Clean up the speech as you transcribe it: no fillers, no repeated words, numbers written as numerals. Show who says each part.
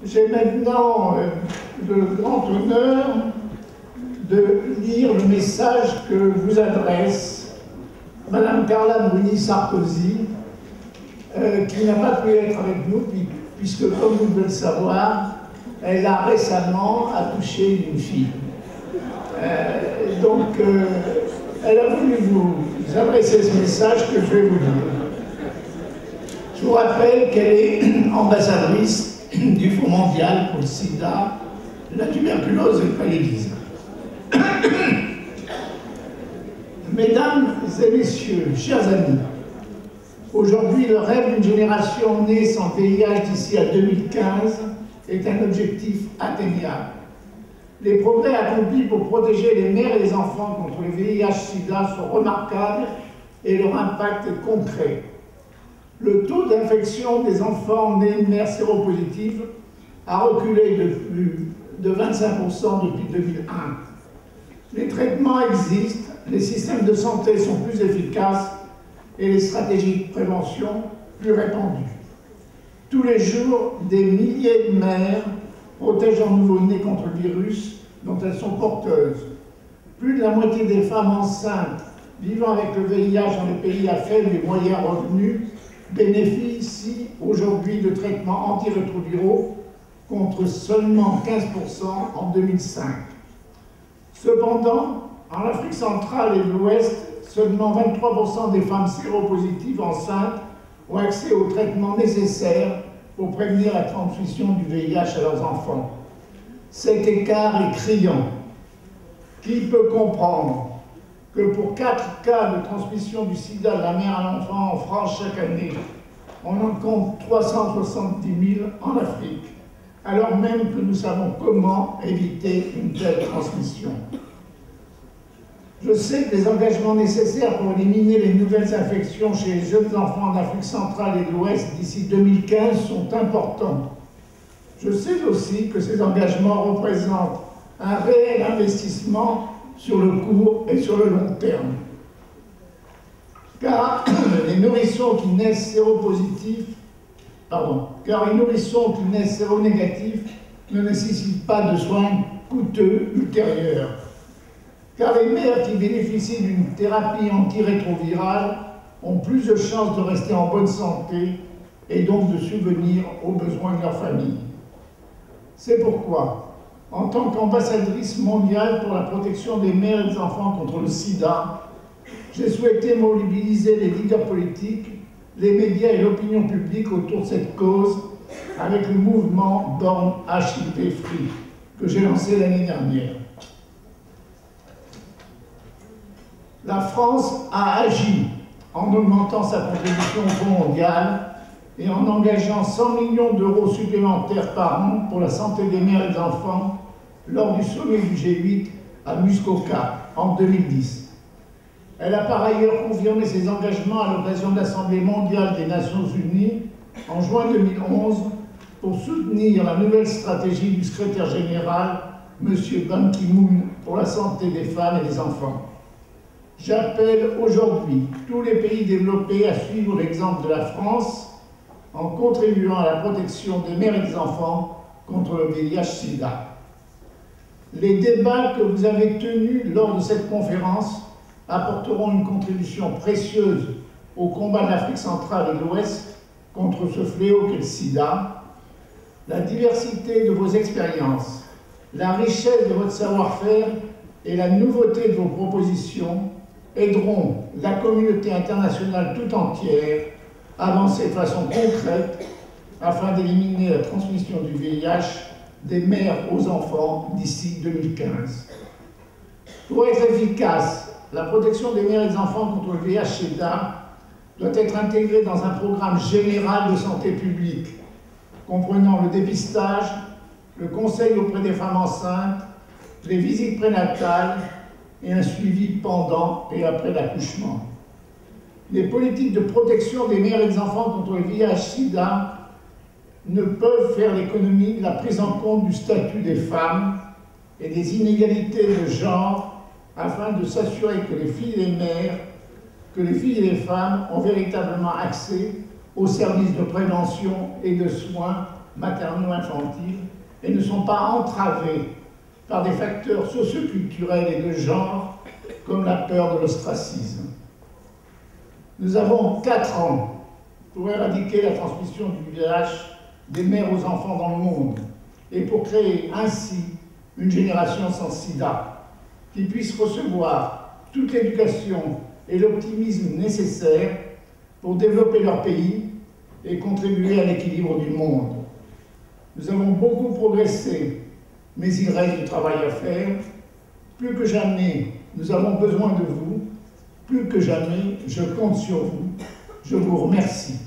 Speaker 1: J'ai maintenant le grand honneur de lire le message que vous adresse Madame Carla Bruni Sarkozy, qui n'a pas pu être avec nous, puisque, comme vous devez le savoir, elle a récemment accouché d'une fille. Elle a voulu vous adresser ce message que je vais vous lire. Je vous rappelle qu'elle est ambassadrice du Fonds mondial pour le sida, la tuberculose et le paludisme. Mesdames et messieurs, chers amis, aujourd'hui, le rêve d'une génération née sans VIH d'ici à 2015 est un objectif atteignable. Les progrès accomplis pour protéger les mères et les enfants contre le VIH-Sida sont remarquables et leur impact est concret. Le taux d'infection des enfants nés de mères séropositives a reculé de 25% depuis 2001. Les traitements existent, les systèmes de santé sont plus efficaces et les stratégies de prévention plus répandues. Tous les jours, des milliers de mères protègent leurs nouveau-nés contre le virus dont elles sont porteuses. Plus de la moitié des femmes enceintes vivant avec le VIH dans les pays à faible et moyen revenu bénéficient aujourd'hui de traitements antirétroviraux contre seulement 15% en 2005. Cependant, en Afrique centrale et de l'Ouest, seulement 23% des femmes séropositives enceintes ont accès aux traitements nécessaires pour prévenir la transmission du VIH à leurs enfants. Cet écart est criant. Qui peut comprendre que pour 4 cas de transmission du sida de la mère à l'enfant en France chaque année, on en compte 370 000 en Afrique, alors même que nous savons comment éviter une telle transmission. Je sais que les engagements nécessaires pour éliminer les nouvelles infections chez les jeunes enfants en Afrique centrale et de l'Ouest d'ici 2015 sont importants. Je sais aussi que ces engagements représentent un réel investissement sur le court et sur le long terme. Car les nourrissons qui naissent séronégatifs ne nécessitent pas de soins coûteux ultérieurs. Car les mères qui bénéficient d'une thérapie antirétrovirale ont plus de chances de rester en bonne santé et donc de subvenir aux besoins de leur famille. C'est pourquoi, en tant qu'ambassadrice mondiale pour la protection des mères et des enfants contre le sida, j'ai souhaité mobiliser les leaders politiques, les médias et l'opinion publique autour de cette cause avec le mouvement Born HIV Free que j'ai lancé l'année dernière. La France a agi en augmentant sa contribution au Fonds mondial et en engageant 100 millions d'euros supplémentaires par an pour la santé des mères et des enfants lors du sommet du G8 à Muskoka en 2010. Elle a par ailleurs confirmé ses engagements à l'occasion de l'Assemblée mondiale des Nations Unies en juin 2011 pour soutenir la nouvelle stratégie du secrétaire général, M. Ban Ki-moon, pour la santé des femmes et des enfants. J'appelle aujourd'hui tous les pays développés à suivre l'exemple de la France en contribuant à la protection des mères et des enfants contre le VIH-Sida. Les débats que vous avez tenus lors de cette conférence apporteront une contribution précieuse au combat de l'Afrique centrale et de l'Ouest contre ce fléau qu'est le sida. La diversité de vos expériences, la richesse de votre savoir-faire et la nouveauté de vos propositions aideront la communauté internationale tout entière à avancer de façon concrète afin d'éliminer la transmission du VIH des mères aux enfants d'ici 2015. Pour être efficace, la protection des mères et des enfants contre le VIH-Sida doit être intégrée dans un programme général de santé publique, comprenant le dépistage, le conseil auprès des femmes enceintes, les visites prénatales et un suivi pendant et après l'accouchement. Les politiques de protection des mères et des enfants contre le VIH-Sida ne peuvent faire l'économie de la prise en compte du statut des femmes et des inégalités de genre afin de s'assurer que les filles et les mères, que les filles et les femmes ont véritablement accès aux services de prévention et de soins maternelle-infantile et ne sont pas entravés par des facteurs socioculturels et de genre comme la peur de l'ostracisme. Nous avons 4 ans pour éradiquer la transmission du VIH des mères aux enfants dans le monde et pour créer ainsi une génération sans sida qui puisse recevoir toute l'éducation et l'optimisme nécessaires pour développer leur pays et contribuer à l'équilibre du monde. Nous avons beaucoup progressé, mais il reste du travail à faire. Plus que jamais, nous avons besoin de vous. Plus que jamais, je compte sur vous. Je vous remercie.